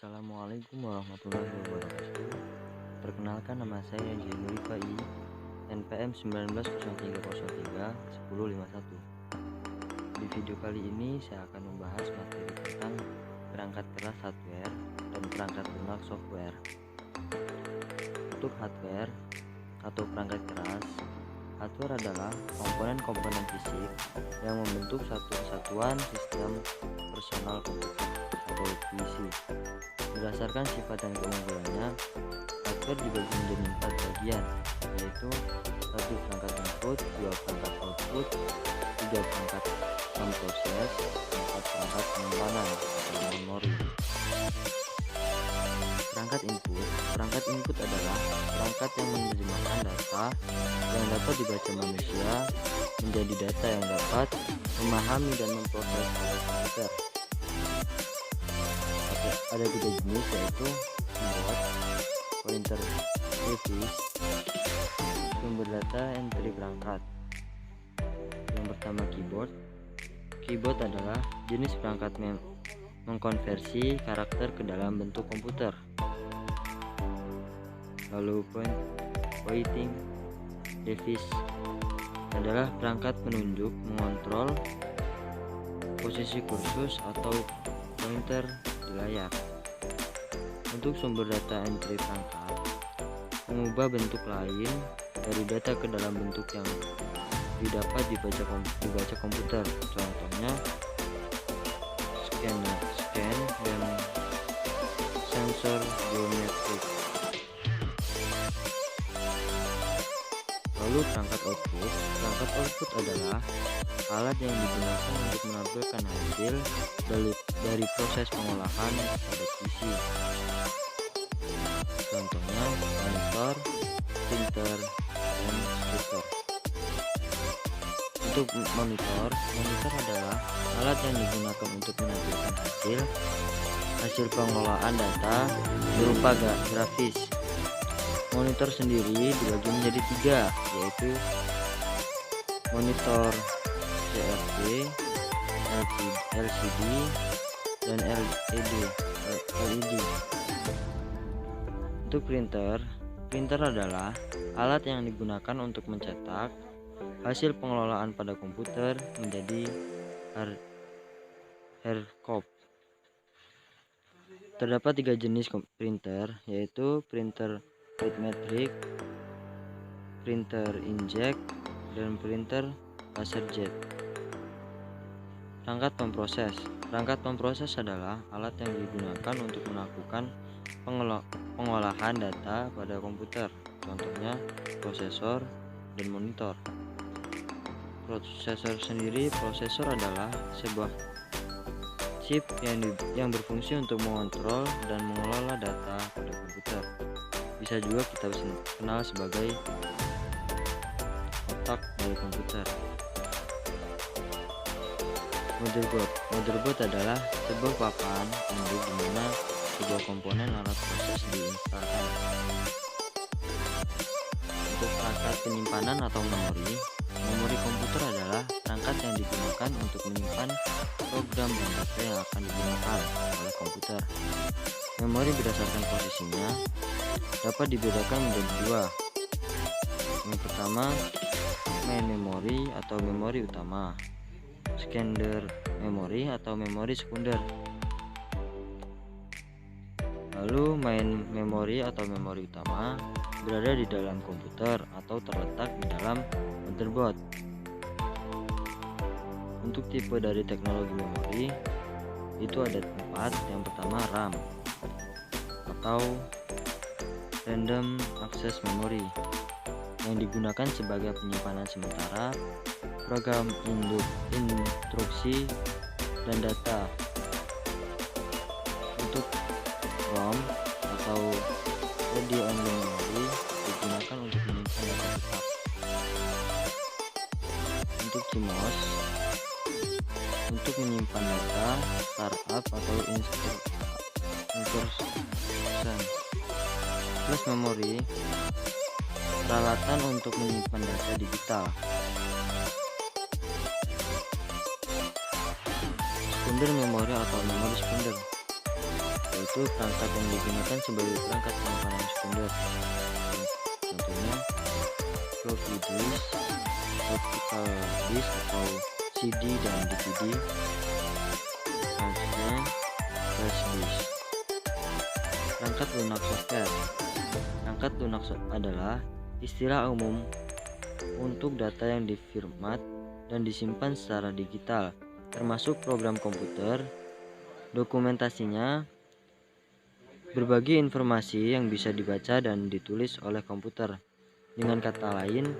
Assalamualaikum warahmatullahi wabarakatuh. Perkenalkan, nama saya Jainuri Fai, NPM 1903031051. Di video kali ini saya akan membahas materi tentang perangkat keras hardware dan perangkat lunak software. Untuk hardware atau perangkat keras, hardware adalah komponen-komponen fisik yang membentuk satu kesatuan sistem personal komputer atau PC. Berdasarkan sifat dan keunggulannya, hardware dibagi menjadi 4 bagian, yaitu 1 perangkat input, 2 perangkat output, 3 perangkat memproses, 4 perangkat penyimpanan atau memori. Perangkat input adalah perangkat yang menerjemahkan data yang dapat dibaca manusia menjadi data yang dapat memahami dan memproses oleh komputer. Ada 3 jenis, yaitu keyboard, pointer device, sumber data entry perangkat. Yang pertama, keyboard adalah jenis perangkat mengkonversi karakter ke dalam bentuk komputer. Lalu pointing device adalah perangkat penunjuk mengontrol posisi kursus atau pointer di layar. Untuk sumber data entry perangkat mengubah bentuk lain dari data ke dalam bentuk yang didapat dibaca komputer. Contohnya scan dan sensor biometrik. Lalu perangkat output adalah alat yang digunakan untuk menampilkan hasil dari proses pengolahan pada PC. Contohnya monitor, printer, dan speaker. Untuk monitor adalah alat yang digunakan untuk menampilkan hasil pengolahan data berupa grafis. Monitor sendiri dibagi menjadi 3, yaitu monitor CRT, LCD, dan LED. Untuk printer adalah alat yang digunakan untuk mencetak hasil pengelolaan pada komputer menjadi hardcopy. Terdapat 3 jenis printer, yaitu printer Ritmetric, printer inkjet, dan printer laserjet. Perangkat pemproses adalah alat yang digunakan untuk melakukan pengolahan data pada komputer. Contohnya prosesor dan monitor. Prosesor adalah sebuah chip yang berfungsi untuk mengontrol dan mengelola data pada komputer. Bisa juga kita kenal sebagai otak dari komputer. Motherboard adalah sebuah papan induk di mana sebuah komponen alat proses diinstalkan. Untuk perangkat penyimpanan atau memori komputer adalah perangkat yang digunakan untuk menyimpan program dan data yang akan digunakan oleh komputer. Memori berdasarkan posisinya dapat dibedakan menjadi 2. Yang pertama, main memory atau memori utama, secondary memory atau memori sekunder. Lalu main memory atau memori utama berada di dalam komputer atau terletak di dalam motherboard. Untuk tipe dari teknologi memori itu ada 4. Yang pertama, RAM atau random access memory, yang digunakan sebagai penyimpanan sementara program instruksi dan data. Untuk ROM atau read only memory digunakan untuk menyimpan data tetap. Untuk CMOS untuk menyimpan data startup atau instruction. Flash memory peralatan untuk menyimpan data digital. Sekunder memori atau memori sekunder yaitu perangkat yang digunakan sebagai perangkat penyimpanan sekunder. Contohnya floppy disk, optical disk atau CD dan DVD, selanjutnya flash disk. Perangkat lunak software. Perangkat lunak adalah istilah umum untuk data yang diformat dan disimpan secara digital, termasuk program komputer. Dokumentasinya berbagi informasi yang bisa dibaca dan ditulis oleh komputer. Dengan kata lain,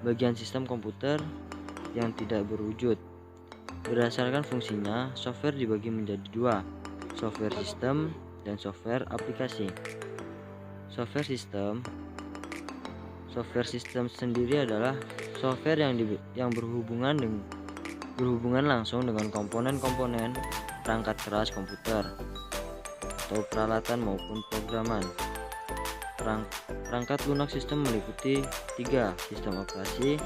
bagian sistem komputer yang tidak berwujud. Berdasarkan fungsinya, software dibagi menjadi dua, software sistem dan software aplikasi. Software sistem sendiri adalah software yang berhubungan langsung dengan komponen-komponen perangkat keras komputer atau peralatan maupun programan. Perangkat lunak sistem meliputi 3, sistem operasi,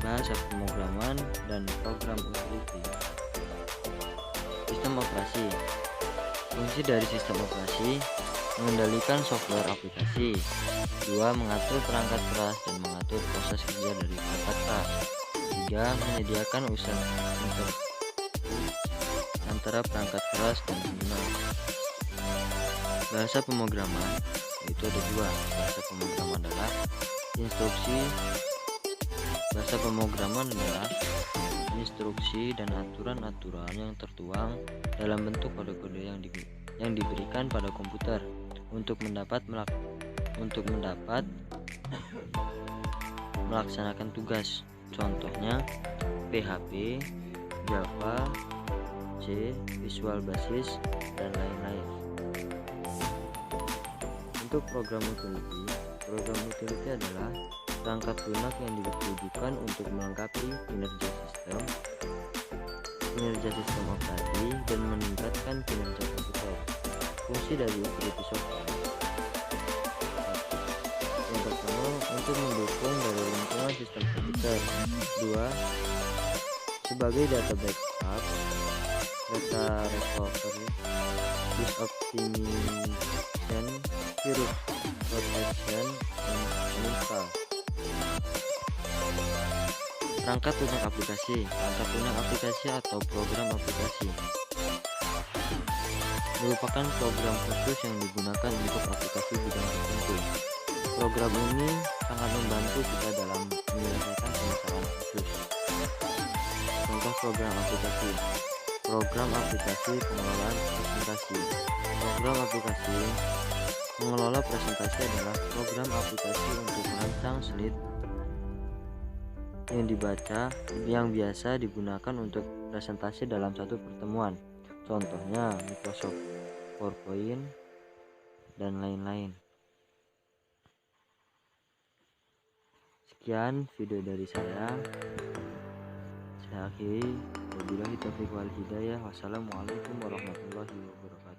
bahasa pemrograman, dan program utility. Sistem operasi. Fungsi dari sistem operasi: mengendalikan software aplikasi. 2. Mengatur perangkat keras dan mengatur proses kerja dari perangkat keras. 3. Menyediakan urusan antara perangkat keras dan pengguna. Bahasa pemrograman, yaitu ada 2. Bahasa pemrograman adalah instruksi. Bahasa pemrograman adalah instruksi dan aturan-aturan yang tertuang dalam bentuk kode-kode yang diberikan pada komputer untuk melaksanakan tugas. Contohnya PHP, Java, C, Visual Basic, dan lain-lain. Untuk program utility adalah perangkat lunak yang ditujukan untuk melengkapi kinerja sistem operasi dan meningkatkan kinerja komputer. Fungsi dari utility software: yang pertama, untuk mendukung dari lingkungan sistem komputer. 2. Sebagai data backup, data recovery, disk optimization, virus protection, dan uninstall. Perangkat lunak aplikasi. Perangkat lunak aplikasi atau program aplikasi merupakan program khusus yang digunakan untuk aplikasi bidang tertentu. Program ini sangat membantu kita dalam menyelesaikan permasalahan khusus. Contoh program aplikasi: program aplikasi pengelolaan presentasi. Program aplikasi mengelola presentasi adalah program aplikasi untuk merancang slide yang biasa digunakan untuk presentasi dalam satu pertemuan. Contohnya Microsoft PowerPoint dan lain-lain. Sekian video dari saya. Saya akhiri. Wabillahi taufiq wal hidayah. Wassalamualaikum warahmatullahi wabarakatuh.